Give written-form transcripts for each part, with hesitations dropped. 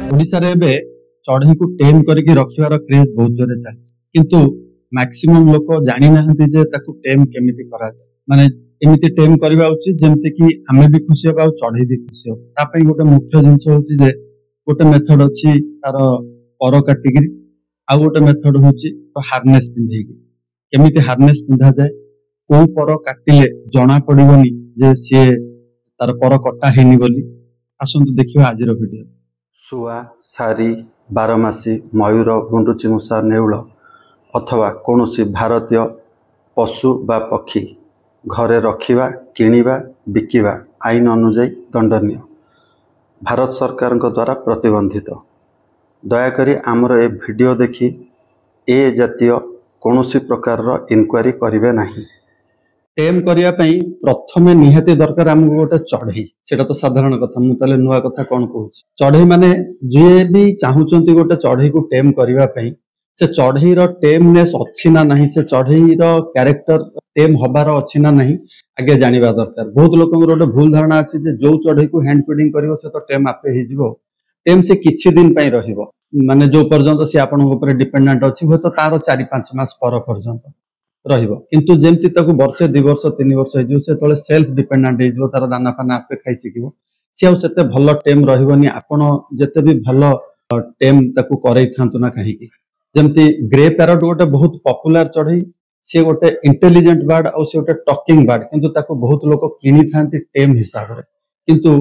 ओडिशा रे एबे चढ़ई को टेम करके रखिवार क्रेज बहुत जोरे चलछि किंतु मैक्सिमम लोक जानि नाहंती जे ताकू टेम केमिति करा जाय माने एमिति टेम करबा उचित जेमति कि आमे भी खुशी होबा चढ़ई भी खुशी हो ता पई गोटे मुख्य जिंस होछि जे गोटे मेथड अछि तार पर काटिगिरी आ गोटे मेथड होछि हार्नेस पिंधेकी केमिति हार्नेस पिंधा जाय को पर काटिले जना पड़िबनी जे से तार पर कटा हेनी बोली आसंतु देखिबा आजिर वीडियो शुआ सारी बारमासी मयूर गुंडुचिमूषा नेउल अथवा कौनसी भारतीय पशु बा पक्षी घरे रखिबा किनिबा बिकिबा आईन अनुजाई दंडनीय भारत सरकार द्वारा प्रतिबंधित। दयाकरी आमर ए वीडियो देखि ए जातीय कौनसी प्रकार इनक्वारी करिवे नाही। टेम करिया पई प्रथमे निहाती दरकार हमको गोटे चढ़ई सेटा तो साधारण कथा मु तले नुआ कथा कोन कहूची चढ़ई माने जे भी चाहूचंती गोटे चढ़ई को टेम करिवा पई से चढ़ई रो टेमनेस अछि ना नहीं से चढ़ई रो कैरेक्टर टेम हबार अछि ना नहीं आगे जानिबा दरकार। बहुत लोकन गोटे भूल धारणा अछि जे जो चढ़ई को हैंड फीडिंग करिवो से तो टेम आपे हि जिवो टेम से किछि दिन पई रहिबो माने जो पर्यंत से आपन ऊपर डिपेंडेंट अछि हो तो तार 4-5 मास पर पर्यंत रहिबो किंतु जेमति ताकू वर्षे 2 वर्ष 3 वर्ष हिजो से तळे सेल्फ डिपेंडेंट हिजो तार दाना फाना आपे खाइ सिकिबो से आ सेते भलो टेम रहिबोनी आपण जेते भी भलो टेम ताकू करई थांतु ना काहे की जेमति ग्रे पैरट गोटे बहुत पॉपुलर चढ़ई से गोटे इंटेलिजेंट बर्ड और से गोटे टॉकिंग बर्ड किंतु ताकू बहुत लोक किनी थांती टेम हिसाब रे किंतु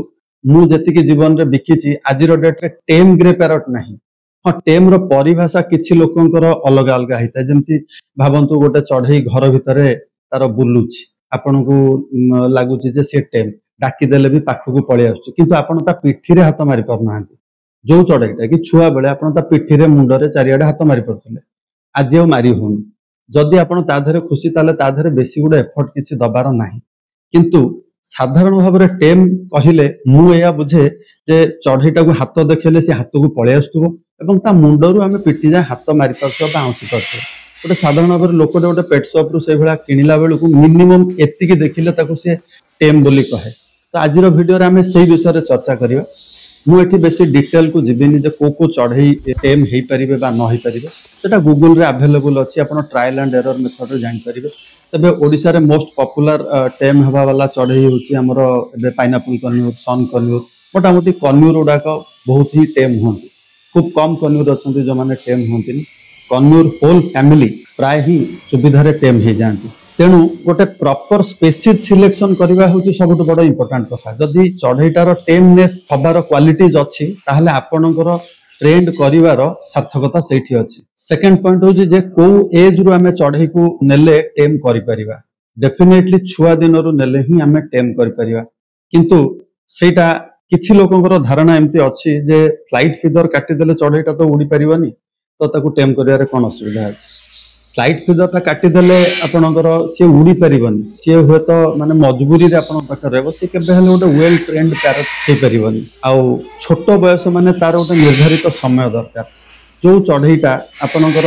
मु जति के जीवन रे बिकिची आजिरो डेट रे टेम ग्रे पैरट नाही। हाँ टेम रो परिभाषा किछि लोकंकर अलग अलग हिता जेमति भाबंतु गोटे चढ़ई घर भितरे तार बुलुछि आपनकू लागुछि जे से टेम डाकी देले भी पाखकू पळि आछुछि किंतु आपण ता पिठी रे हाथ मारि पर नाहंती जो चढ़ईटा कि छुआ बेले आपण ता पिठी रे मुंड रे चारियाडे हाथ मारि परथिले आज जेउ मारि होनी जदि आपण ता धरे खुशी ताले ता धरे बेसी गुडे एफर्ट किछि दबार नाही किंतु साधारण भाव रे टेम कहिले मु एया बुझे जे चढ़ईटा को हाथ देखले से हाथ को पळि आस्तुबो एवं ता मुंडरू आमे पिटी जा हाथ मारि परछो बा आउसी परछो गोटे साधारण भाव लोक गोटे पेट शॉप रु से भला किनिला बेलू मिनिमम एतिकी देखिले ताको से टेम बोली कहे। तो आजिर वीडियो रे आमे सेही विषय रे चर्चा करियो मु एठी बेसी डिटेल को जिबिनी जे को चढ़ई टेम हेई परिबे बा न हेई परिबे सेटा गूगल रे अवेलेबल अछि आपण ट्रायल एंड एरर मेथड रे जानि परिबे। तबे ओडिसा रे मोस्ट पॉपुलर टेम हवा वाला चढ़ई होछि हमर एबे पाइनएप्पल कन्यूर सन कन्यूर मोटा मोटी कन्यूर उडा को बहुत ही टेम होंती खूब कम कन्यूर अछंती जो माने टेम होंती कन्यूर होल फैमिली प्राय ही सुविधा रे टेम हे जानती तेणु गोटे प्रॉपर स्पेसीज सिलेक्शन करबा होछि सबटु बड़ इंपोर्टेंट कथा जदि चढ़ईटार टेमनेस हबार क्वालिटीज अछि ताहले आपनकर ट्रेंड करिवार सार्थकता सेठी अछि। सेकंड पॉइंट होछि जे को एज रु हमें चढ़ई को नेले टेम करि परिबा डेफिनेटली छुआ दिन रु नेले ही हमें टेम करि परिबा किंतु सेटा किछि लोकंकर धारणा एमती अछि जे फ्लाइट फीदर काटि देले चढ़ईटा तो उडी परिबनी तो ताकू टेम करियारे कोन असुविधा अछि फ्लाइट फीदर काटि देले आपनकर से उडी परिबनी से होय तो माने मजबूरी रे आपन पाखर रहबो से केबे हले गोटे वेल ट्रेंड पैरट हे परिबनी आ छोट बयस माने तार गोटे निर्धारित समय दरकार जो चढ़ईटा आपनकर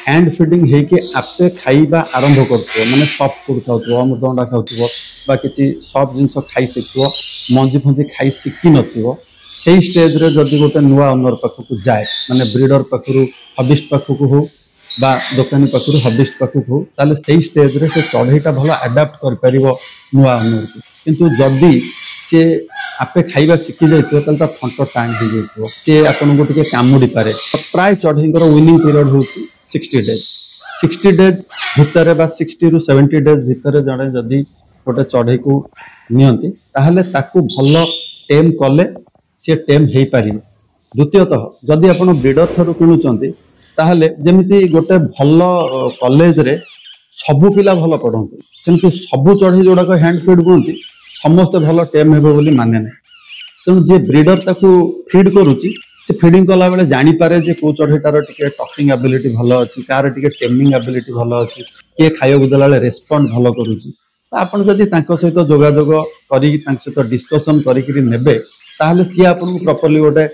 हैंड फीडिंग हे के आपे खाइबा आरंभ करथो माने सॉफ्ट फूड खाउथो अमृतभंडा खाउथो बा किछि सॉफ्ट जिंस खाइ सिखो मंजी फंजी खाइ सिखि नथिबो सेही स्टेज रे जदि गोटे नुआ ओनर पाखकू जाए माने ब्रीडर पाखरु हबिस्ट पाखकू हो बा दुकानी पाखरु हबिस्ट पाखकू हो ताले सेही स्टेज रे से चढ़ईटा भलो अडॉप्ट कर परिबो नुआ ओनर को किंतु जदि से आपे खाइबा सिखि जाइतो ताले ता फंटो टाइम हो जाइतो से आपन को टिके कामुडी पारे प्राय चढ़ईकर विनिंग पीरियड होछि 60 डेज भितर बा 60 रु 70 डेज भितर जणे जदि गोटे चढ़ई को नियंती ताहले ताकू भलो टेम कले से टेम हेई पारिबे। द्वितीयतः जदि आपण ब्रीडर थरु किनुचंती ताहले जेमिति गोटे भलो कॉलेज रे सबु पिला भलो पढंती सेमति सबु चढ़ई जोडा को हैंड फीड होंती समस्त भलो टेम हेबो बोली माने नै तेणु जे ब्रीडर ताकू फीड करूची से फीडिंग कला बेले जानि पारे जे को चढ़ईटार टिके टॉकिंग एबिलिटी भलो अछि कार टिके टेमिंग एबिलिटी भलो अछि के खाइयो गुदला बेले रेस्पोंड भलो करूची आपण जदि तांको सहित जोगाजोग करी तांको सहित डिस्कशन करी नेबे ताहले सी आपन को प्रॉपर्ली गोटे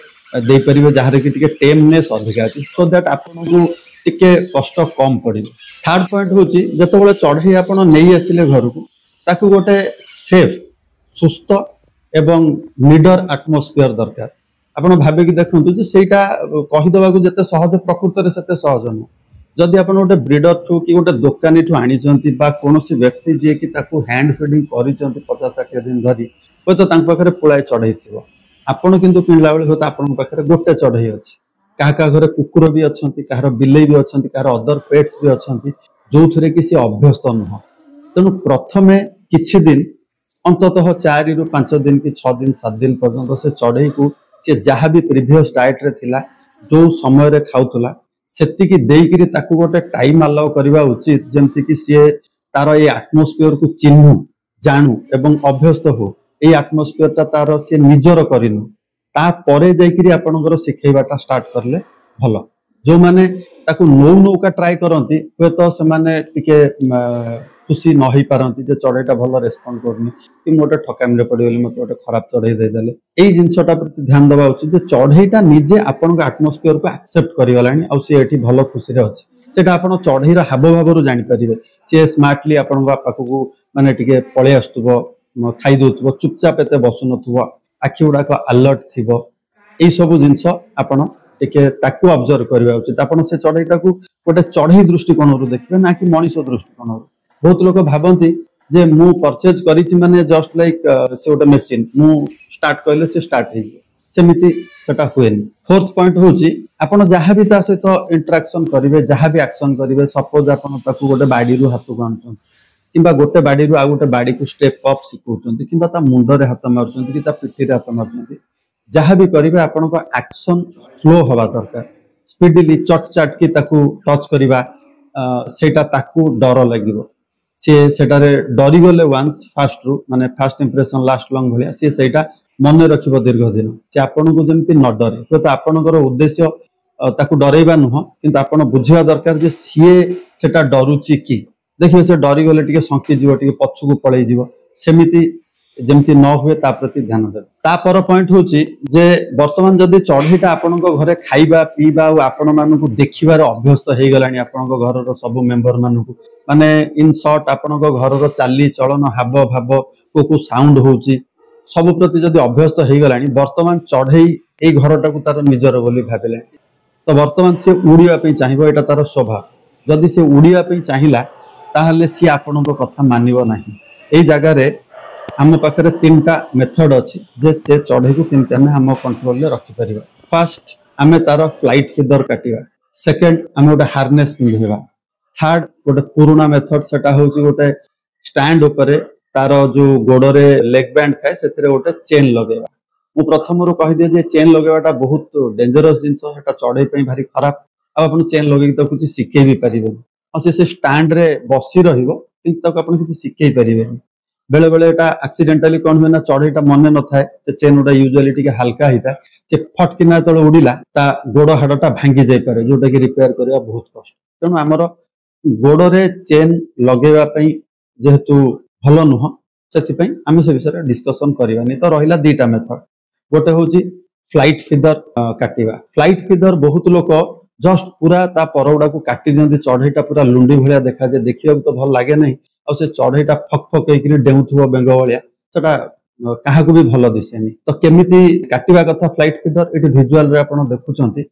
दे परिबे जहारे कि टिके टेमनेस अधिक अछि सो दैट आपन को टिके कष्ट कम पड़े। थर्ड पॉइंट होची जतबेले चढ़ई आपन नै आसिले घर को ताकू गोटे सेफ सुस्थ एवं निडर एटमॉस्फेयर दरकार ଆପଣ ଭାବିକି ଦେଖନ୍ତୁ ଯେ ସେଇଟା କହିଦେବାକୁ ଯେତେ ସହଜ ପ୍ରକୃତରେ ସେତେ ସହଜ ନୁହଁ। ଯଦି ଆପଣ ଗୋଟେ ବ୍ରିଡର ଠୁ କି ଗୋଟେ ଦୋକାନୀଠୁ ଆଣିଛନ୍ତି ବା କୌଣସି ବ୍ୟକ୍ତି ଯିଏକି ତାକୁ ହ୍ୟାଣ୍ଡ ଫିଡିଂ କରିଛନ୍ତି 50-60 ଦିନ ଧରି, ହୁଏତ ତାଙ୍କ ପାଖରେ ପୁଳାଏ ଚଢ଼େଇ ଥିବ। ଆପଣ କିନ୍ତୁ କିଣିଲା ବେଳେ ହୁଏତ ଆପଣଙ୍କ ପାଖରେ ଗୋଟେ ଚଢ଼େଇ ଅଛି। କାହା କାହା ଘରେ କୁକୁର ବି ଅଛନ୍ତି, କାହାର ବିଲେଇ ବି ଅଛନ୍ତି, କାହାର ଅଦର ପେଟ୍ସ ବି ଅଛନ୍ତି, ଯୋଉଥିରେ କି ସେ ଅଭ୍ୟସ୍ତ ନୁହଁ। ତେଣୁ ପ୍ରଥମେ କିଛି ଦିନ ଅନ୍ତତଃ 4 ରୁ 5 ଦିନ କି 6 ଦିନ 7 ଦିନ ପର୍ଯ୍ୟନ୍ତ ସେ ଚଢ଼େଇକୁ ସେ ଯାହା ବି ପ୍ରିଭିୟସ୍ ଡାଏଟ୍ରେ ଥିଲା, ଯୋଉ ସମୟରେ ଖାଉଥିଲା, ସେତିକି ଦେଇକିରି ତାକୁ ଗୋଟେ ଟାଇମ୍ ଆଲାଉ କରିବା ଉଚିତ, ଯେମିତିକି ସିଏ ତାର ଏଇ ଆଟମୋସ୍ଫିୟରକୁ ଚିହ୍ନୁ, ଜାଣୁ ଏବଂ ଅଭ୍ୟସ୍ତ ହଉ। ଏଇ ଆଟମୋସ୍ଫିୟରଟା ତାର ସିଏ ନିଜର କରିନୁ, ତାପରେ ଯାଇକିରି ଆପଣଙ୍କର ଶିଖେଇବାଟା ଷ୍ଟାର୍ଟ କଲେ ଭଲ। ଯୋଉମାନେ ତାକୁ ନଉ ନୌକା ଟ୍ରାଏ କରନ୍ତି, ହୁଏତ ସେମାନେ ଟିକେ ଖୁସି ନ ହେଇପାରନ୍ତି ଯେ ଚଢ଼େଇଟା ଭଲ ରେସ୍ପଣ୍ଡ କରୁନି, କି ମୁଁ ଗୋଟେ ଠକାମିରେ ପଡ଼ିଗଲି, ମୋତେ ଗୋଟେ ଖରାପ ଚଢ଼େଇ ଦେଇଦେଲେ। ଏଇ ଜିନିଷଟା ପ୍ରତି ଧ୍ୟାନ ଦେବା ଉଚିତ ଯେ ଚଢ଼େଇଟା ନିଜେ ଆପଣଙ୍କ ଆଟମୋସ୍ଫିୟରକୁ ଆକ୍ସେପ୍ଟ କରିଗଲାଣି, ଆଉ ସିଏ ଏଠି ଭଲ ଖୁସିରେ ଅଛି। ସେଟା ଆପଣ ଚଢ଼େଇର ହାବଭାବରୁ ଜାଣିପାରିବେ। ସିଏ ସ୍ମାର୍ଟଲି ଆପଣଙ୍କ ପାଖକୁ ମାନେ ଟିକେ ପଳେଇ ଆସୁଥିବ, ଖାଇ ଦଉଥିବ, ଚୁପଚାପ ଏତେ ବସୁନଥିବ, ଆଖି ଗୁଡ଼ାକ ଆଲର୍ଟ ଥିବ। ଏଇ ସବୁ ଜିନିଷ ଆପଣ ଟିକେ ତାକୁ ଅବଜର୍ଭ କରିବା ଉଚିତ। ଆପଣ ସେ ଚଢ଼େଇଟାକୁ ଗୋଟେ ଚଢ଼େଇ ଦୃଷ୍ଟିକୋଣରୁ ଦେଖିବେ, ନା କି ମଣିଷ ଦୃଷ୍ଟିକୋଣରୁ। ବହୁତ ଲୋକ ଭାବନ୍ତି ଯେ ମୁଁ ପରଚେଜ କରିଛି ମାନେ ଜଷ୍ଟ ଲାଇକ୍ ସେ ଗୋଟେ ମେସିନ, ମୁଁ ଷ୍ଟାର୍ଟ କହିଲେ ସେ ଷ୍ଟାର୍ଟ ହେଇଯିବ। ସେମିତି ସେଟା ହୁଏନି। ଫୋର୍ଥ ପଏଣ୍ଟ ହଉଛି, ଆପଣ ଯାହା ବି ତା ସହିତ ଇଣ୍ଟରାକ୍ସନ କରିବେ, ଯାହା ବି ଆକ୍ସନ କରିବେ, ସପୋଜ ଆପଣ ତାକୁ ଗୋଟେ ବାଡ଼ିରୁ ହାତକୁ ଆଣୁଛନ୍ତି, କିମ୍ବା ଗୋଟେ ବାଡ଼ିରୁ ଆଉ ଗୋଟେ ବାଡ଼ିକୁ ଷ୍ଟେପ୍ ଅପ୍ ଶିଖଉଛନ୍ତି, କିମ୍ବା ତା ମୁଣ୍ଡରେ ହାତ ମାରୁଛନ୍ତି କି ତା ପିଠିରେ ହାତ ମାରୁଛନ୍ତି, ଯାହା ବି କରିବେ ଆପଣଙ୍କ ଆକ୍ସନ ସ୍ଲୋ ହବା ଦରକାର। ସ୍ପିଡିଲି ଚଟ୍ ଚାଟ୍ କି ତାକୁ ଟଚ୍ କରିବା, ସେଇଟା ତାକୁ ଡର ଲାଗିବ। ସିଏ ସେଟାରେ ଡରିଗଲେ ୱାନ୍ସ ଫାଷ୍ଟରୁ, ମାନେ ଫାଷ୍ଟ ଇମ୍ପ୍ରେସନ ଲାଷ୍ଟ ଲଙ୍ଗ ଭଳିଆ, ସିଏ ସେଇଟା ମନେ ରଖିବ ଦୀର୍ଘ ଦିନ। ସେ ଆପଣଙ୍କୁ ଯେମିତି ନ ଡରେ। ହୁଏତ ଆପଣଙ୍କର ଉଦ୍ଦେଶ୍ୟ ତାକୁ ଡରେଇବା ନୁହଁ, କିନ୍ତୁ ଆପଣ ବୁଝିବା ଦରକାର ଯେ ସିଏ ସେଟା ଡରୁଛି କି। ଦେଖିବେ ସେ ଡରିଗଲେ ଟିକେ ଶଙ୍କିଯିବ, ଟିକେ ପଛକୁ ପଳେଇଯିବ। ସେମିତି ଯେମିତି ନ ହୁଏ ତା ପ୍ରତି ଧ୍ୟାନ ଦେବେ। ତାପର ପଏଣ୍ଟ ହଉଛି ଯେ ବର୍ତ୍ତମାନ ଯଦି ଚଢ଼େଇଟା ଆପଣଙ୍କ ଘରେ ଖାଇବା ପିଇବା ଆଉ ଆପଣ ମାନଙ୍କୁ ଦେଖିବାର ଅଭ୍ୟସ୍ତ ହେଇଗଲାଣି, ଆପଣଙ୍କ ଘରର ସବୁ ମେମ୍ବର ମାନଙ୍କୁ, ମାନେ ଇନ୍ ସର୍ଟ ଆପଣଙ୍କ ଘରର ଚାଲି ଚଳନ, ହାବ ଭାବ, କୋଉ ସାଉଣ୍ଡ ହଉଛି, ସବୁ ପ୍ରତି ଯଦି ଅଭ୍ୟସ୍ତ ହେଇଗଲାଣି, ବର୍ତ୍ତମାନ ଚଢ଼େଇ ଏଇ ଘରଟାକୁ ତାର ନିଜର ବୋଲି ଭାବିଲାଣି। ତ ବର୍ତ୍ତମାନ ସେ ଉଡ଼ିବା ପାଇଁ ଚାହିଁବ, ଏଇଟା ତାର ସ୍ୱଭାବ। ଯଦି ସେ ଉଡ଼ିବା ପାଇଁ ଚାହିଁଲା, ତାହେଲେ ସିଏ ଆପଣଙ୍କ କଥା ମାନିବ ନାହିଁ। ଏଇ ଜାଗାରେ ଆମ ପାଖରେ 3ଟା ମେଥଡ ଅଛି ଯେ ସେ ଚଢ଼େଇକୁ କେମିତି ଆମେ ଆମ କଣ୍ଟ୍ରୋଲରେ ରଖିପାରିବା। ଫାର୍ଷ୍ଟ, ଆମେ ତାର ଫ୍ଲାଇଟ୍ ଫିଦର କାଟିବା। ସେକେଣ୍ଡ, ଆମେ ଗୋଟେ ହାର୍ନେସ୍ ପିନ୍ଧେଇବା। ଥାର୍ଡ, ଗୋଟେ ପୁରୁଣା ମେଥଡ, ସେଟା ହଉଛି ଗୋଟେ ଷ୍ଟାଣ୍ଡ ଉପରେ ତାର ଯୋଉ ଗୋଡରେ ଲେଗ ବ୍ୟାଣ୍ଡ ଥାଏ, ସେଥିରେ ଗୋଟେ ଚେନ୍ ଲଗେଇବା। ମୁଁ ପ୍ରଥମରୁ କହିଦିଏ ଯେ ଚେନ୍ ଲଗେଇବାଟା ବହୁତ ଡେଞ୍ଜରସ୍ ଜିନିଷ, ସେଟା ଚଢ଼େଇ ପାଇଁ ଭାରି ଖରାପ। ଆଉ ଆପଣ ଚେନ୍ ଲଗେଇକି ତାକୁ କିଛି ଶିଖେଇ ବି ପାରିବେନି। ଆଉ ସେ ଷ୍ଟାଣ୍ଡରେ ବସି ରହିବ, କିନ୍ତୁ ତାକୁ ଆପଣ କିଛି ଶିଖେଇ ପାରିବେନି। ବେଳେ ବେଳେ ଏଟା ଆକ୍ସିଡେଣ୍ଟାଲି କଣ ହୁଏ ନା, ଚଢ଼େଇଟା ମନେ ନଥାଏ, ସେ ଚେନ୍ ଗୁଡା ୟୁଜୁଆଲି ଟିକେ ହାଲକା ହେଇଥାଏ, ସେ ଫଟକିନା ଯେତେବେଳେ ଉଡ଼ିଲା ତା ଗୋଡ ହାଡଟା ଭାଙ୍ଗି ଯାଇପାରେ, ଯୋଉଟା କି ରିପେୟାର କରିବା ବହୁତ କଷ୍ଟ। ତେଣୁ ଆମର ଗୋଡରେ ଚେନ୍ ଲଗେଇବା ପାଇଁ ଯେହେତୁ ଭଲ ନୁହଁ, ସେଥିପାଇଁ ଆମେ ସେ ବିଷୟରେ ଡିସ୍କସନ କରିବାନି। ତ ରହିଲା 2ଟା ମେଥଡ। ଗୋଟେ ହଉଛି ଫ୍ଲାଇଟ୍ ଫିଦର କାଟିବା। ଫ୍ଲାଇଟ୍ ଫିଦର ବହୁତ ଲୋକ ଜଷ୍ଟ ପୁରା ତା ପରଗୁଡାକୁ କାଟି ଦିଅନ୍ତି, ଚଢ଼େଇଟା ପୁରା ଲୁଣ୍ଡି ଭଳିଆ ଦେଖାଯାଏ, ଦେଖିବାକୁ ତ ଭଲ ଲାଗେ ନାହିଁ, ଆଉ ସେ ଚଢ଼େଇଟା ଫକ୍ ଫକ୍ ହେଇକିରି ଡେଉଁଥିବ ବେଙ୍ଗ ଭଳିଆ, ସେଟା କାହାକୁ ବି ଭଲ ଦିଶେନି। ତ କେମିତି କାଟିବା କଥା ଫ୍ଲାଇଟ୍ ଫିଦର, ଏଠି ଭିଜୁଆଲରେ ଆପଣ ଦେଖୁଛନ୍ତି।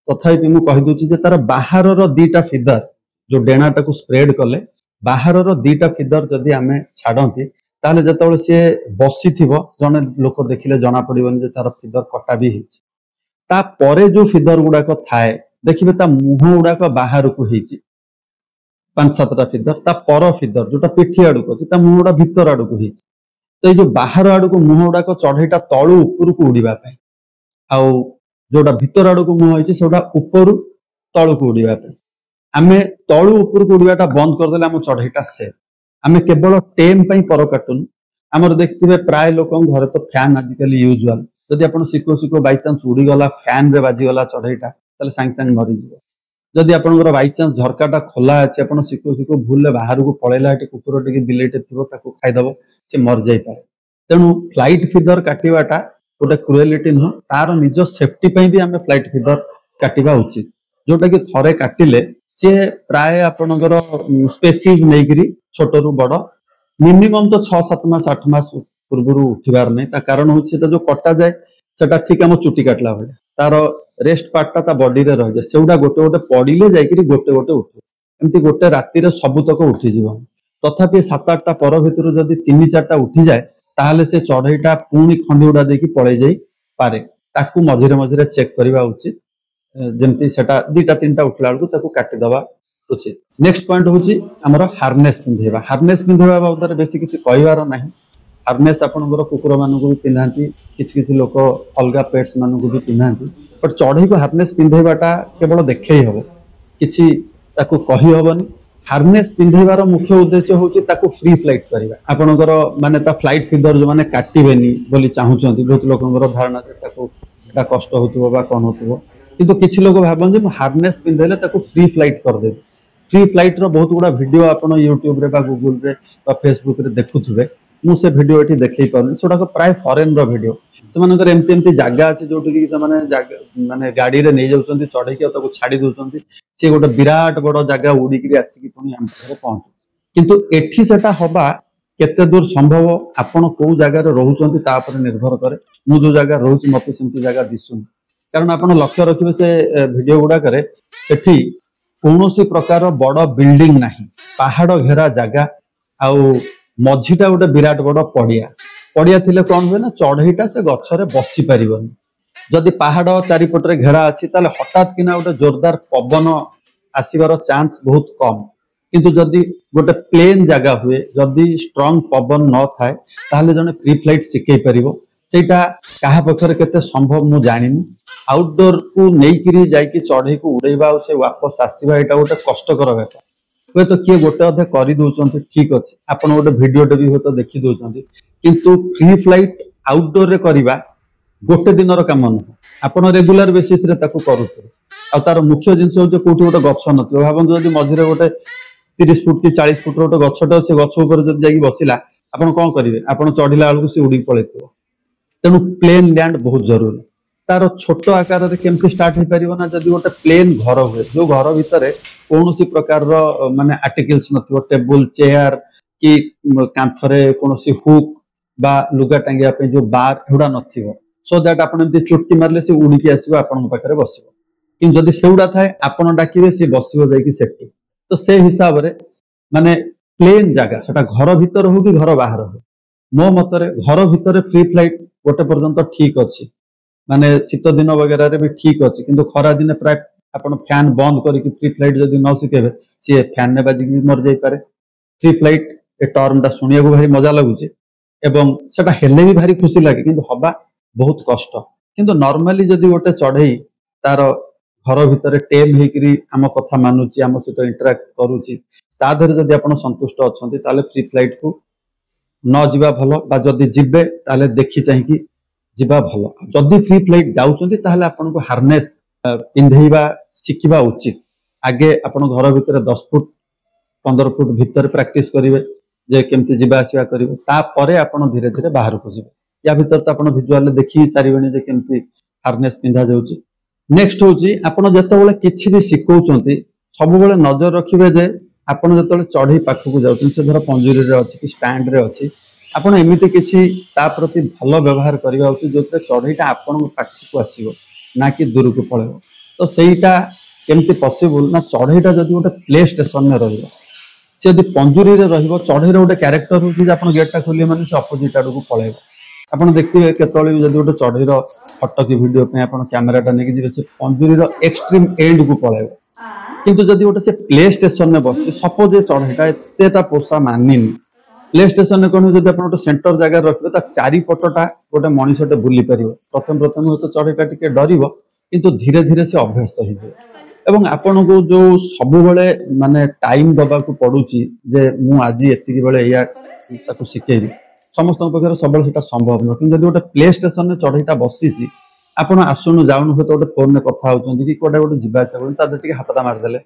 ତଥାପି ମୁଁ କହିଦଉଛି ଯେ ତାର ବାହାରର 2ଟା ଫିଦର, ଯୋଉ ଡେଣାଟାକୁ ସ୍ପ୍ରେଡ କଲେ ବାହାରର 2ଟା ଫିଦର ଯଦି ଆମେ ଛାଡନ୍ତି, ତାହେଲେ ଯେତେବେଳେ ସିଏ ବସିଥିବ, ଜଣେ ଲୋକ ଦେଖିଲେ ଜଣା ପଡିବନି ଯେ ତାର ଫିଦର କଟା ବି ହେଇଛି। ତାପରେ ଯୋଉ ଫିଦର ଗୁଡାକ ଥାଏ, ଦେଖିବେ ତା ମୁହଁ ଗୁଡାକ ବାହାରକୁ ହେଇଛି, 5-7ଟା ଫିଦର। ତା ପର ଫିଦର ଯୋଉଟା ପିଠି ଆଡକୁ ଅଛି, ତା ମୁହଁ ଗୁଡା ଭିତର ଆଡକୁ ହେଇଛି। ତ ଏଇ ଯୋଉ ବାହାର ଆଡକୁ ମୁହଁ ଗୁଡାକ ଚଢ଼େଇଟା ତଳୁ ଉପରକୁ ଉଡିବା ପାଇଁ, ଆଉ ଯୋଉଟା ଭିତର ଆଡକୁ ମୁହଁ ହେଇଛି ସେଟା ଉପରୁ ତଳକୁ ଉଡିବା ପାଇଁ। ଆମେ ତଳୁ ଉପରକୁ ଉଡିବାଟା ବନ୍ଦ କରିଦେଲେ ଆମ ଚଢ଼େଇଟା ସେଫ୍। ଆମେ କେବଳ ଟେମ୍ ପାଇଁ ପର କାଟୁନୁ। ଆମର ଦେଖିଥିବେ ପ୍ରାୟ ଲୋକଙ୍କ ଘରେ ତ ଫ୍ୟାନ୍ ଆଜିକାଲି ୟୁଜୁଆଲ। ଯଦି ଆପଣ ଶିଖୁ ଶିଖୁ ବାଇଚାନ୍ସ ଉଡ଼ିଗଲା, ଫ୍ୟାନରେ ବାଜିଗଲା ଚଢ଼େଇଟା, ତାହେଲେ ସାଙ୍ଗେ ସାଙ୍ଗେ ମରିଯିବ। ଯଦି ଆପଣଙ୍କର ବାଇଚାନ୍ସ ଝରକାଟା ଖୋଲା ଅଛି, ଆପଣ ଶିଖୁ ଶିଖୁ ଭୁଲରେ ବାହାରକୁ ପଳେଇଲା, ଏଠି କୁକୁର ଟିକେ ବିଲେଇଟେ ଥିବ, ତାକୁ ଖାଇଦବ, ସେ ମରିଯାଇପାରେ। ତେଣୁ ଫ୍ଲାଇଟ୍ ଫିଦର କାଟିବାଟା ଗୋଟେ କ୍ରୁଏଲିଟି ନୁହଁ, ତାର ନିଜ ସେଫ୍ଟି ପାଇଁ ବି ଆମେ ଫ୍ଲାଇଟ୍ ଫିଦର କାଟିବା ଉଚିତ। ଯୋଉଟା କି ଥରେ କାଟିଲେ ସିଏ ପ୍ରାୟ ଆପଣଙ୍କର ସ୍ପେସିସ୍ ନେଇକିରି ଛୋଟରୁ ବଡ ମିନିମମ୍ ତ 6-7 ମାସ 8 ମାସ ପୂର୍ବରୁ ଉଠିବାର ନାହିଁ। ତା କାରଣ ହଉଛି ସେଟା ଯୋଉ କଟାଯାଏ, सेटा ठीक आम चुटी काटला भाई तार रेस्ट पार्टा ता बॉडी रे रह जाए सेउडा गोटे गोटे पड़िले जाइकरी गोटे गोटे उठे एमती गोटे राति रे सबुतक उठी जीव तथापि 7-8टा पर भितर जदि 3-4टा उठी जाए ताहले से चढ़ईटा पुणी खंडी उड़ा देकी पड़े जाई पारे ताकू मझिरे मझिरे चेक करबा उचित जेमती सेटा 2-3टा उठला बेलू ताकू काटी दबा उचित। नेक्स्ट पॉइंट होची हमर हार्नेस पिंधेबा बाबद बेसी किछि कहबार नाही। हार्नेस आपनकर कुकुर मानकु भी पिंधांती किछि लोक अलगा पेट्स मानकु भी पिंधांती बट चढ़ई को हार्नेस पिंधेबाटा केवल देखै हबो किछि ताकू कहि हबनी। हार्नेस पिंधेबार मुख्य उद्देश्य होची ताकू फ्री फ्लाइट करबा आपनकर माने ता फ्लाइट फिदर जो माने काटिबेनी बोली चाहुचंती बहुत लोकंकर धारणा जे ताकू एटा कष्ट होतबो बा कोन होतबो किंतु किछि लोक भाबन जे हार्नेस पिंधेले ताकू फ्री फ्लाइट कर देबे। फ्री फ्लाइट रो बहुत गुडा वीडियो आपण यूट्यूब रे बा गूगल रे बा फेसबुक रे देखुथबे मु से वीडियो एठी देखै पारुनी सोडा को प्राय फॉरेन रो वीडियो सेमानकर एमती जागा अछि जोटि कि सेमाने जागा माने गाड़ी रे नै जाउचंती चढ़ै के ताको छाडी दोचंती से गोटे विराट बड़ जागा उड़ी कि आसिक पुणी आम पाखे पहुंच किंतु एठी सेटा हबा केते दूर संभव आपण को जगह रोचंती ता पर निर्भर करे। मु जो जगह रोच मते सेमती जगह दिसुन कारण आपण लक्ष्य रखिबे से वीडियो गुडा करे सेठी कोनोसी प्रकार बड़ बिल्डिंग नाही पहाड़ घेरा जगह आउ मझीटा गोटे विराट बड़ पड़िया थिले कौन हुए ना चढ़ईटा से गछरे बसी पारिबनी जदि पहाड़ चारिपटरे घेरा अछि ताले हठात किना गोटे जोरदार पवन आसीबार चांस बहुत कम किंतु जदि गोटे प्लेन जगह हुए जदि स्ट्रांग पवन न थाए ताहले जने फ्री फ्लाइट सिखै परिबो सेटा काहा पखरे केते संभव मु जानिनी। आउटडोर को नेइकिरी जाइकी चढ़ई को उड़ेबा से वापस आसीबा एटा गोटे कष्टकर बेपार हुए तो किए गोटे अधे कर दौरान ठीक अच्छे आपड़ गोटे भिडटे भी हुए तो देखी दौरान किंतु फ्री फ्लाइट आउटडोर रे करबा गोटे दिन कम नुह आप रेगुलर बेसीस रे ताकू करुथे आ तार मुख्य जिनस हो कोठी गोटे गछ नथिबो भाबंतु जदि मझिरे गोटे 30 फुट कि 40 फुट गोटे गछटे से गछ ऊपर जदि जाई बसिला आपण कोन करिवे आपण चढ़िला बेलू से उड़ी पळेथिबो तेणु प्लेन लैंड बहुत जरूरी। तार छोट आकार रे केमती स्टार्ट हो पारिबो ना जदि गोटे प्लेन घर हुए जो घर भितर कौन प्रकार माने आर्टिकल्स नथिबो टेबल चेयर कि कांथरे कौन हुक बा लुगा टांगिया पे जो बार एडा नथिबो सो दैट आपण एमती चुटकी मारले से उड़ी के आसीबो आपण पाखरे बसिबो कि जदि सेउडा थाए आपण डाकिबे से बसिबो जाई सेठी तो से हिसाब रे माने प्लेन जगह सेटा घर भीतर हो कि घर बाहर हो मो मतरे घर भीतर फ्री फ्लाइट गोटे पर्यंत ठीक अछि माने शीत दिन वगैरह रे भी ठीक अछि किंतु खरा दिन प्राय आपण फैन बंद करके फ्री फ्लाइट जदि न शिखेबे सी फैन ने बाजिक मर जाई पारे। फ्री फ्लाइट ए टर्म टा सुनिया को भारी मजा लागुचे एवं सेटा हेले भी भारी खुशी लागे किंतु हबा बहुत कष्ट किंतु नॉर्मली जदि गोटे चढ़ई तार घर भितर टेम हेकरी आम कथा मानुची आम सहित इंटराक्ट करूची ता धरे जदि आपण संतुष्ट अछंती ताले फ्री फ्लाइट को न जिबा भलो बा जदि जिबे ताले देखि चाहिकी जिबा भलो जदि फ्री फ्लाइट जाउचंती ताले आपण को हार्नेस पिंधेबा शिखिबा उचित आगे आपण घर भितर 10 फुट 15 फुट भितर प्रैक्टिस करिवे जे केमती जिबा आसीबा करिवे ता परे आपण धीरे धीरे बाहर को जिवे या भितर त आपण विजुअल देखि सारिबेनी जे केमती हार्नेस पिंधा जाउची। नेक्स्ट होची आपण जतबेले किछि भी सिखौचंती सब बेले नजर रखिबे जे आपण जतबेले चढ़ई पाखकु जाउचंती से धर पंजुरी रे अछि कि स्टैंड रे अछि आपण एमिति किछि ता प्रति भलो व्यवहार करिवा उचित जोते चढ़ईटा आपण पाखकु आसीबो ना कि दूर को पळेबो तो सेईटा केमती पॉसिबल ना चढ़ईटा जदि गोटे प्ले स्टेशन में रहिबो से यदि पंजुरी रे रहिबो चढ़ई रे गोटे कैरेक्टर होची जे आपण गेट टा खोलिए माने से अपोजिट आडू को पळेबो आपण देखथिबे केतळे जदि गोटे चढ़ई रो फोटो की वीडियो पे आपण कैमरा टा नेकी जिवे से पंजुरी रो एक्सट्रीम एंड को पळेबो किंतु जदि गोटे से प्ले स्टेशन में बसछि सपोज ए चढ़ईटा एतेटा पोसा मानिनी प्ले स्टेशन में कोन जदि आपण गोटे सेंटर जगह रखबे ता चारि पटटा गोटे मनिषटे बुली परिबो प्रथम प्रथम हो तो चढ़ईटा टिके डरिबो किंतु धीरे धीरे से अभ्यस्त हो जाए एवं आपण को जो सब बेले माने टाइम दबा को पड़ुची जे मु आज एतिकी बेले या ताको सिखेबी समस्त पक्षर सब बेले संभव न कि गोटे प्ले स्टेशन में चढ़ईटा बसीची आपण आसुनु जाउनु हो तो गोटे फोन में कथा होचंदी कि कोडा गोटे जिबा आसा ता देतिके हातटा मार देले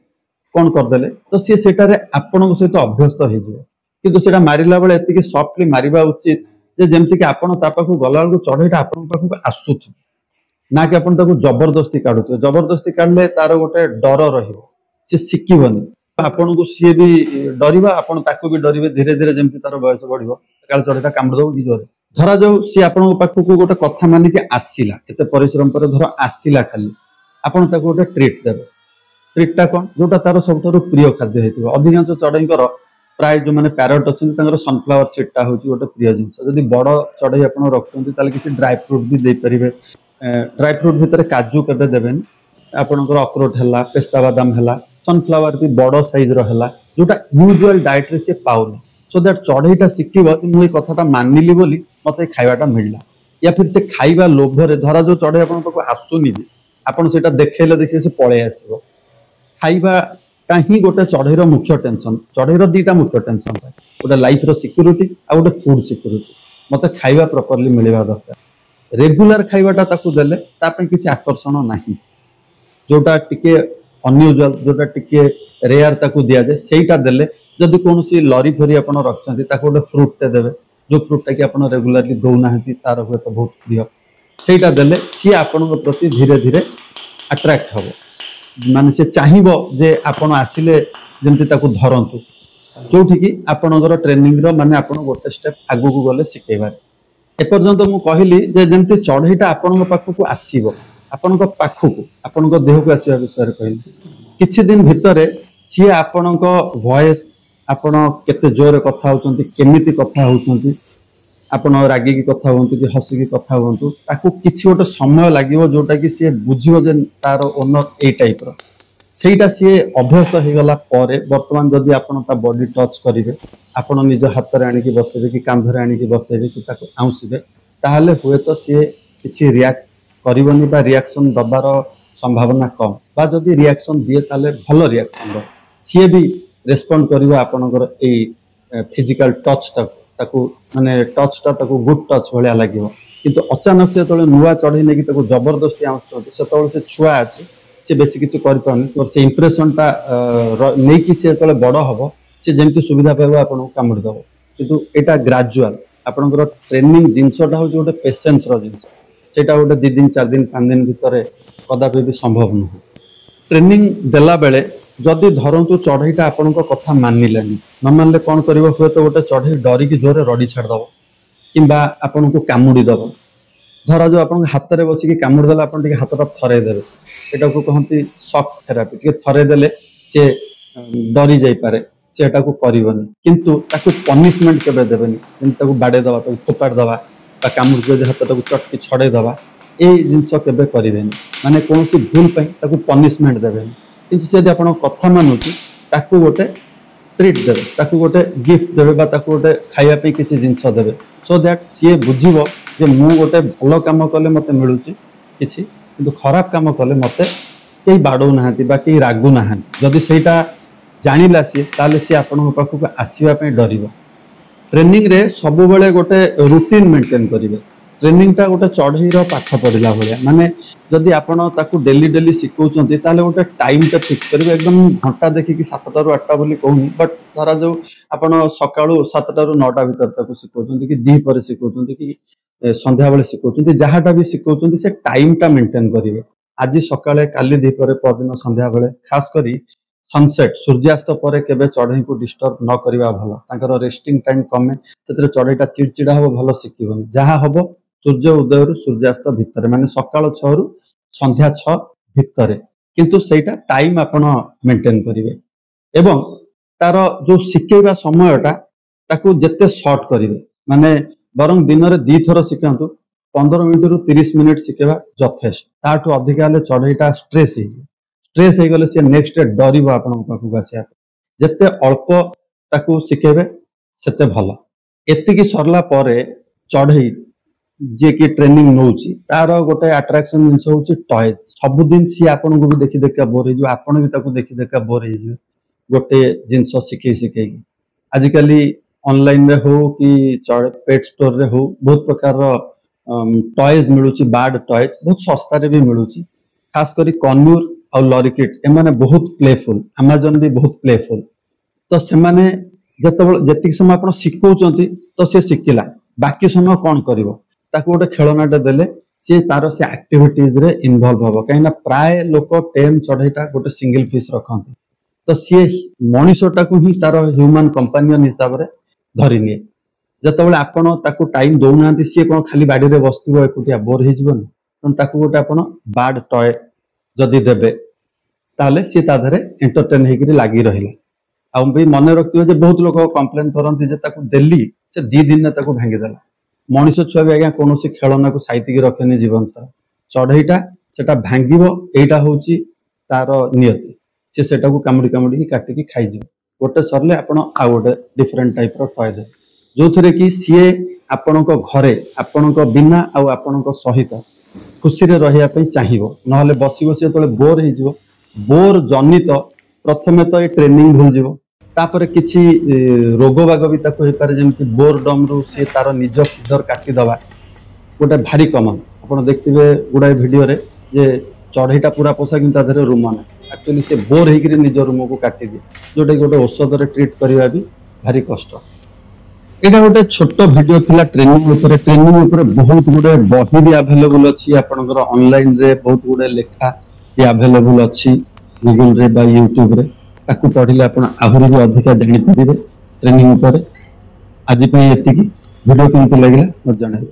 कोन कर देले तो सी सेटारे आपण सहित अभ्यस्त हो जिवो किंतु सेटा मारिला बेले एतिके सॉफ्टली मारिबा उचित जे जेमति कि आपण ता पाखु गला बेलको चढ़ईटा आपण पाखु आसुथु ना कि आपण ताको जबरदस्ती काढुथो जबरदस्ती काढले तार गोटे डर रहिबो से सिकिबनी आपण को सी भी डरिबा आपण ताको भी डरिबे धीरे धीरे जेमति तार बयस बढ़िबो काल चढ़ईटा कामड़ दो कि जोरे ଧରା ଯାଉ ସିଏ ଆପଣଙ୍କ ପାଖକୁ ଗୋଟେ କଥା ମାନିକି ଆସିଲା, ଏତେ ପରିଶ୍ରମ ପରେ ଧର ଆସିଲା, ଖାଲି ଆପଣ ତାକୁ ଗୋଟେ ଟ୍ରିଟ୍ ଦେବେ। ଟ୍ରିଟ୍ଟା କ'ଣ? ଯୋଉଟା ତାର ସବୁଠାରୁ ପ୍ରିୟ ଖାଦ୍ୟ ହେଇଥିବ। ଅଧିକାଂଶ ଚଢ଼େଇଙ୍କର ପ୍ରାୟ ଯୋଉମାନେ ପ୍ୟାରଟ୍ ଅଛନ୍ତି ତାଙ୍କର ସନଫ୍ଲାୱାର ସିଡ୍ଟା ହେଉଛି ଗୋଟେ ପ୍ରିୟ ଜିନିଷ। ଯଦି ବଡ଼ ଚଢ଼େଇ ଆପଣ ରଖୁଛନ୍ତି ତାହେଲେ କିଛି ଡ୍ରାଏ ଫ୍ରୁଟ୍ ବି ଦେଇପାରିବେ। ଡ୍ରାଏ ଫ୍ରୁଟ୍ ଭିତରେ କାଜୁ କେବେ ଦେବେନି। ଆପଣଙ୍କର ଅକ୍ରୋଟ ହେଲା, ପେସ୍ତା ବାଦାମ ହେଲା, ସନଫ୍ଲାୱାର ବି ବଡ଼ ସାଇଜ୍ର ହେଲା, ଯୋଉଟା ୟୁଜୁଆଲ ଡାଏଟ୍ରେ ସିଏ ପାଉନି। ସୋ ଦ୍ୟାଟ୍ ଚଢ଼େଇଟା ଶିଖିବ ଯେ ମୁଁ ଏଇ କଥାଟା ମାନିଲି ବୋଲି ମତେ ଖାଇବାଟା ମିଳିଲା। ୟା ଫିର୍ ସେ ଖାଇବା ଲୋଭରେ, ଧରାଯାଉ ଚଢ଼େଇ ଆପଣଙ୍କ ପାଖକୁ ଆସୁନି ବି, ଆପଣ ସେଇଟା ଦେଖେଇଲେ ଦେଖିବେ ସେ ପଳେଇ ଆସିବ। ଖାଇବାଟା ହିଁ ଗୋଟେ ଚଢ଼େଇର ମୁଖ୍ୟ ଟେନସନ୍। ଚଢ଼େଇର ଦିଟା ମୁଖ୍ୟ ଟେନସନ୍ ଥାଏ, ଗୋଟେ ଲାଇଫର ସିକ୍ୟୁରିଟି ଆଉ ଗୋଟେ ଫୁଡ୍ ସିକ୍ୟୁରିଟି। ମତେ ଖାଇବା ପ୍ରପରଲି ମିଳିବା ଦରକାର। ରେଗୁଲାର ଖାଇବାଟା ତାକୁ ଦେଲେ ତା ପାଇଁ କିଛି ଆକର୍ଷଣ ନାହିଁ। ଯୋଉଟା ଟିକେ ଅନୟୁଜୁଆଲ, ଯୋଉଟା ଟିକେ ରେୟାର ତାକୁ ଦିଆଯାଏ, ସେଇଟା ଦେଲେ, ଯଦି କୌଣସି ଲରି ଫରି ଆପଣ ରଖିଛନ୍ତି ତାକୁ ଗୋଟେ ଫ୍ରୁଟଟେ ଦେବେ, ଯୋଉ ଫ୍ରୁଟଟା କି ଆପଣ ରେଗୁଲାରଲି ଦଉନାହାନ୍ତି, ତାର ହୁଏତ ବହୁତ ପ୍ରିୟ, ସେଇଟା ଦେଲେ ସିଏ ଆପଣଙ୍କ ପ୍ରତି ଧୀରେ ଧୀରେ ଆଟ୍ରାକ୍ଟ ହବ। ମାନେ ସେ ଚାହିଁବ ଯେ ଆପଣ ଆସିଲେ ଯେମିତି ତାକୁ ଧରନ୍ତୁ, ଯୋଉଠିକି ଆପଣଙ୍କର ଟ୍ରେନିଂର ମାନେ ଆପଣ ଗୋଟେ ଷ୍ଟେପ୍ ଆଗକୁ ଗଲେ ଶିଖେଇବାରେ। ଏପର୍ଯ୍ୟନ୍ତ ମୁଁ କହିଲି ଯେ ଯେମିତି ଚଢ଼େଇଟା ଆପଣଙ୍କ ପାଖକୁ ଆସିବ, ଆପଣଙ୍କ ପାଖକୁ, ଆପଣଙ୍କ ଦେହକୁ ଆସିବା ବିଷୟରେ କହିଲି। କିଛି ଦିନ ଭିତରେ ସିଏ ଆପଣଙ୍କ ଭଏସ୍, ଆପଣ କେତେ ଜୋରରେ କଥା ହଉଛନ୍ତି, କେମିତି କଥା ହଉଛନ୍ତି, ଆପଣ ରାଗିକି କଥା ହୁଅନ୍ତୁ କି ହସିକି କଥା ହୁଅନ୍ତୁ, ତାକୁ କିଛି ଗୋଟେ ସମୟ ଲାଗିବ ଯୋଉଟା କି ସିଏ ବୁଝିବ ଯେ ତାର ଓନର ଏଇ ଟାଇପ୍ର। ସେଇଟା ସିଏ ଅଭ୍ୟସ୍ତ ହେଇଗଲା ପରେ, ବର୍ତ୍ତମାନ ଯଦି ଆପଣ ତା ବଡି ଟଚ୍ କରିବେ, ଆପଣ ନିଜ ହାତରେ ଆଣିକି ବସେଇବେ କି କାନ୍ଧରେ ଆଣିକି ବସେଇବେ କି ତାକୁ ଆଉଁସିବେ, ତାହେଲେ ହୁଏତ ସିଏ କିଛି ରିଆକ୍ଟ କରିବନି ବା ରିଆକ୍ସନ୍ ଦବାର ସମ୍ଭାବନା କମ୍। ବା ଯଦି ରିଆକ୍ସନ୍ ଦିଏ ତାହେଲେ ଭଲ ରିଆକ୍ସନ୍ ଦବ। ସିଏ ବି ରେସ୍ପଣ୍ଡ କରିବ ଆପଣଙ୍କର ଏଇ ଫିଜିକାଲ ଟଚ୍ଟାକୁ। ତାକୁ ମାନେ ଟଚ୍ଟା ତାକୁ ଗୁଡ୍ ଟଚ୍ ଭଳିଆ ଲାଗିବ। କିନ୍ତୁ ଅଚାନକ ସେ ଯେତେବେଳେ ନୂଆ ଚଢ଼େଇ ନେଇକି ତାକୁ ଜବରଦସ୍ତି ଆଉଁସୁଛନ୍ତି, ସେତେବେଳେ ସେ ଛୁଆ ଅଛି, ସେ ବେଶୀ କିଛି କରିପାରୁନି। ତ ସେ ଇମ୍ପ୍ରେସନଟା ନେଇକି ସେ ଯେତେବେଳେ ବଡ଼ ହବ, ସେ ଯେମିତି ସୁବିଧା ପାଇବ ଆପଣଙ୍କୁ କାମୁଡ଼ି ଦେବ। କିନ୍ତୁ ଏଇଟା ଗ୍ରାଜୁଆଲ। ଆପଣଙ୍କର ଟ୍ରେନିଂ ଜିନିଷଟା ହେଉଛି ଗୋଟେ ପେସେନ୍ସର ଜିନିଷ। ସେଇଟା ଗୋଟେ 2 ଦିନ 4 ଦିନ 5 ଦିନ ଭିତରେ କଦାପି ବି ସମ୍ଭବ ନୁହେଁ। ଟ୍ରେନିଂ ଦେଲା ବେଳେ ଯଦି ଧରନ୍ତୁ ଚଢ଼େଇଟା ଆପଣଙ୍କ କଥା ମାନିଲାନି, ନ ମାନିଲେ କ'ଣ କରିବ? ହୁଏତ ଗୋଟେ ଚଢ଼େଇ ଡରିକି ଜୋରରେ ରଡ଼ି ଛାଡ଼ିଦେବ କିମ୍ବା ଆପଣଙ୍କୁ କାମୁଡ଼ି ଦେବ। ଧରାଯାଉ ଆପଣଙ୍କ ହାତରେ ବସିକି କାମୁଡ଼ି ଦେଲେ, ଆପଣ ଟିକେ ହାତଟା ଥରେଇ ଦେବେ, ଏଟାକୁ କହନ୍ତି ସକ୍ ଥେରାପି। ଟିକେ ଥରେଇ ଦେଲେ ସେ ଡରି ଯାଇପାରେ, ସେ ଏଟାକୁ କରିବନି। କିନ୍ତୁ ତାକୁ ପନିଶମେଣ୍ଟ କେବେ ଦେବେନି, ଯେମିତି ତାକୁ ବାଡ଼େଇ ଦେବା, ତାକୁ ଫୋପାଡ଼ି ଦେବା ବା କାମୁଡ଼ି ଯଦି ହାତଟାକୁ ଚଟକି ଛଡ଼େଇ ଦେବା, ଏଇ ଜିନିଷ କେବେ କରିବେନି। ମାନେ କୌଣସି ଭୁଲ ପାଇଁ ତାକୁ ପନିଶମେଣ୍ଟ ଦେବେନି। କିନ୍ତୁ ସେ ଯଦି ଆପଣଙ୍କ କଥା ମାନୁଛି, ତାକୁ ଗୋଟେ ଟ୍ରିଟ୍ ଦେବେ, ତାକୁ ଗୋଟେ ଗିଫ୍ଟ ଦେବେ ବା ତାକୁ ଗୋଟେ ଖାଇବା ପାଇଁ କିଛି ଜିନିଷ ଦେବେ। ସୋ ଦ୍ୟାଟ୍ ସିଏ ବୁଝିବ ଯେ ମୁଁ ଗୋଟେ ଭଲ କାମ କଲେ ମୋତେ ମିଳୁଛି କିଛି, କିନ୍ତୁ ଖରାପ କାମ କଲେ ମୋତେ କେହି ବାଡ଼ଉନାହାନ୍ତି ବା କେହି ରାଗୁନାହାନ୍ତି। ଯଦି ସେଇଟା ଜାଣିଲା ସିଏ, ତାହେଲେ ସିଏ ଆପଣଙ୍କ ପାଖକୁ ଆସିବା ପାଇଁ ଡରିବ। ଟ୍ରେନିଂରେ ସବୁବେଳେ ଗୋଟେ ରୁଟିନ୍ ମେଣ୍ଟେନ୍ କରିବେ। ଟ୍ରେନିଂଟା ଗୋଟେ ଚଢ଼େଇର ପାଠ ପଢ଼ିଲା ଭଳିଆ। ମାନେ ଯଦି ଆପଣ ତାକୁ ଡେଲି ଡେଲି ଶିଖଉଛନ୍ତି, ତାହେଲେ ଗୋଟେ ଟାଇମ୍ଟା ଫିକ୍ସ କରିବେ। ଏକଦମ ଘଣ୍ଟା ଦେଖିକି 7ଟାରୁ 8ଟା ବୋଲି କହୁନି, ବଟ୍ ଧରାଯାଉ ଆପଣ ସକାଳୁ 7ଟାରୁ 9ଟା ଭିତରେ ତାକୁ ଶିଖଉଛନ୍ତି କି ଦ୍ୱିପହରେ ଶିଖଉଛନ୍ତି କି ସନ୍ଧ୍ୟାବେଳେ ଶିଖଉଛନ୍ତି, ଯାହାଟା ବି ଶିଖଉଛନ୍ତି ସେ ଟାଇମ୍ଟା ମେଣ୍ଟେନ୍ କରିବେ। ଆଜି ସକାଳେ, କାଲି ଦ୍ୱିପହରେ, ପରଦିନ ସନ୍ଧ୍ୟାବେଳେ, ଖାସ କରି ସନସେଟ୍, ସୂର୍ଯ୍ୟାସ୍ତ ପରେ କେବେ ଚଢ଼େଇଙ୍କୁ ଡିଷ୍ଟର୍ବ ନ କରିବା ଭଲ। ତାଙ୍କର ରେଷ୍ଟିଂ ଟାଇମ୍ କମେ, ସେଥିରେ ଚଢ଼େଇଟା ଚିଡ଼ଚିଡ଼ା ହେବ, ଭଲ ଶିଖିବନି। ଯାହା ହବ ସୂର୍ଯ୍ୟ ଉଦୟରୁ ସୂର୍ଯ୍ୟାସ୍ତ ଭିତରେ, ମାନେ ସକାଳ 6ରୁ ସନ୍ଧ୍ୟା 6 ଭିତରେ। କିନ୍ତୁ ସେଇଟା ଟାଇମ୍ ଆପଣ ମେଣ୍ଟେନ୍ କରିବେ ଏବଂ ତାର ଯୋଉ ଶିଖେଇବା ସମୟଟା ତାକୁ ଯେତେ ସର୍ଟ କରିବେ। ମାନେ ବରଂ ଦିନରେ 2 ଥର ଶିଖାନ୍ତୁ, 15 ମିନିଟରୁ 30 ମିନିଟ୍ ଶିଖେଇବା ଯଥେଷ୍ଟ। ତାଠୁ ଅଧିକା ହେଲେ ଚଢ଼େଇଟା ଷ୍ଟ୍ରେସ୍ ହେଇଯିବ। ଷ୍ଟ୍ରେସ୍ ହେଇଗଲେ ସିଏ ନେକ୍ସଟ ଡେ ଡରିବ ଆପଣଙ୍କ ପାଖକୁ ଆସିବା ପାଇଁ। ଯେତେ ଅଳ୍ପ ତାକୁ ଶିଖେଇବେ ସେତେ ଭଲ। ଏତିକି ସରିଲା ପରେ ଚଢ଼େଇ ଯିଏକି ଟ୍ରେନିଂ ନେଉଛି, ତାର ଗୋଟେ ଆଟ୍ରାକ୍ସନ ଜିନିଷ ହେଉଛି ଟଏଜ୍। ସବୁଦିନ ସିଏ ଆପଣଙ୍କୁ ବି ଦେଖି ଦେଖିକା ବୋର୍ ହେଇଯିବ, ଆପଣ ବି ତାକୁ ଦେଖି ଦେଖିକା ବୋର୍ ହେଇଯିବେ ଗୋଟେ ଜିନିଷ ଶିଖେଇ ଶିଖେଇକି। ଆଜିକାଲି ଅନଲାଇନରେ ହଉ କି ପେଟ୍ ଷ୍ଟୋରରେ ହଉ, ବହୁତ ପ୍ରକାରର ଟଏଜ୍ ମିଳୁଛି। ବାର୍ଡ ଟଏଜ୍ ବହୁତ ଶସ୍ତାରେ ବି ମିଳୁଛି। ଖାସ କରି କନ୍ୟୁର ଆଉ ଲରିକିଟ୍, ଏମାନେ ବହୁତ ପ୍ଲେଫୁଲ। ଆମାଜନ ବି ବହୁତ ପ୍ଲେଫୁଲ। ତ ସେମାନେ ଯେତେବେଳେ ଯେତିକି ସମୟ ଆପଣ ଶିଖଉଛନ୍ତି ତ ସେ ଶିଖିଲା, ବାକି ସମୟ କ'ଣ କରିବ? ତାକୁ ଗୋଟେ ଖେଳନାଟେ ଦେଲେ ସିଏ ତାର ସେ ଆକ୍ଟିଭିଟିଜରେ ଇନଭଲ୍ଭ ହବ। କାହିଁକିନା ପ୍ରାୟ ଲୋକ ଟେମ୍ ଚଢ଼େଇଟା ଗୋଟେ ସିଙ୍ଗଲ ପିସ୍ ରଖନ୍ତି, ତ ସିଏ ମଣିଷଟାକୁ ହିଁ ତାର ହ୍ୟୁମାନ କମ୍ପାନିଅନ ହିସାବରେ ଧରିନିଏ। ଯେତେବେଳେ ଆପଣ ତାକୁ ଟାଇମ ଦଉନାହାନ୍ତି ସିଏ କଣ ଖାଲି ବାଡିରେ ବସିଥିବ ଏକୁଟିଆ ବୋର ହେଇଯିବନି। ତେଣୁ ତାକୁ ଗୋଟେ ଆପଣ ବାର୍ଡ ଟୟ ଯଦି ଦେବେ ତାହେଲେ ସିଏ ତା ଦେହରେ ଏଣ୍ଟରଟେନ ହେଇକିରି ଲାଗି ରହିଲା। ଆଉ ବି ମନେ ରଖିଥିବେ ଯେ ବହୁତ ଲୋକ କମ୍ପ୍ଲେନ କରନ୍ତି ଯେ ତାକୁ ଦେଲି ସେ 2 ଦିନରେ ତାକୁ ଭାଙ୍ଗିଦେଲା। ମଣିଷ ଛୁଆ ବି ଆଜ୍ଞା କୌଣସି ଖେଳନାକୁ ସାଇତିକି ରଖେନି ଜୀବନ ସାରା। ଚଢେଇଟା ସେଟା ଭାଙ୍ଗିବ, ଏଇଟା ହଉଛି ତାର ନିୟତି। ସେ ସେଟାକୁ କାମୁଡି କାମୁଡିକି କାଟିକି ଖାଇଯିବ। ଗୋଟେ ସରିଲେ ଆପଣ ଆଉ ଗୋଟେ ଡିଫରେଣ୍ଟ ଟାଇପର ଟୟ ଦେବେ, ଯୋଉଥିରେ କି ସିଏ ଆପଣଙ୍କ ଘରେ ଆପଣଙ୍କ ବିନା ଆଉ ଆପଣଙ୍କ ସହିତ ଖୁସିରେ ରହିବା ପାଇଁ ଚାହିଁବ। ନହେଲେ ବସି ବସି ଯେତେବେଳେ ବୋର ହେଇଯିବ, ବୋର ଜନିତ ପ୍ରଥମେ ତ ଏ ଟ୍ରେନିଂ ଭୁଲିଯିବ, ତାପରେ କିଛି ରୋଗ ବାଗ ବି ତାକୁ ହେଇପାରେ, ଯେମିତି ବୋରଡମରୁ ସିଏ ତାର ନିଜ ଫିଡର କାଟିଦବା ଗୋଟେ ଭାରି କମନ। ଆପଣ ଦେଖିଥିବେ ଗୁଡାଏ ଭିଡିଓରେ ଯେ ଚଢେଇଟା ପୁରା ପୋଷା କିନ୍ତୁ ତା ଦେହରେ ରୁମ ନାହିଁ, ଆକ୍ଚୁଆଲି ସେ ବୋର ହେଇକିରି ନିଜ ରୁମକୁ କାଟିଦିଏ, ଯୋଉଟା କି ଗୋଟେ ଔଷଧରେ ଟ୍ରିଟ କରିବା ବି ଭାରି କଷ୍ଟ। ଏଇଟା ଗୋଟେ ଛୋଟ ଭିଡିଓ ଥିଲା ଟ୍ରେନିଂ ଉପରେ। ଟ୍ରେନିଂ ଉପରେ ବହୁତ ଗୁଡେ ବହି ବି ଆଭେଲେବୁଲ ଅଛି ଆପଣଙ୍କର ଅନଲାଇନରେ, ବହୁତ ଗୁଡେ ଲେଖା ବି ଆଭେଲେବୁଲ ଅଛି ଗୁଗୁଲରେ ବା ୟୁଟ୍ୟୁବରେ। ତାକୁ ପଢିଲେ ଆପଣ ଆହୁରି ବି ଅଧିକା ଜାଣିପାରିବେ ଟ୍ରେନିଂ ଉପରେ। ଆଜି ପାଇଁ ଏତିକି। ଭିଡିଓ କେମିତି ଲାଗିଲା ମୋତେ ଜଣାଇବେ।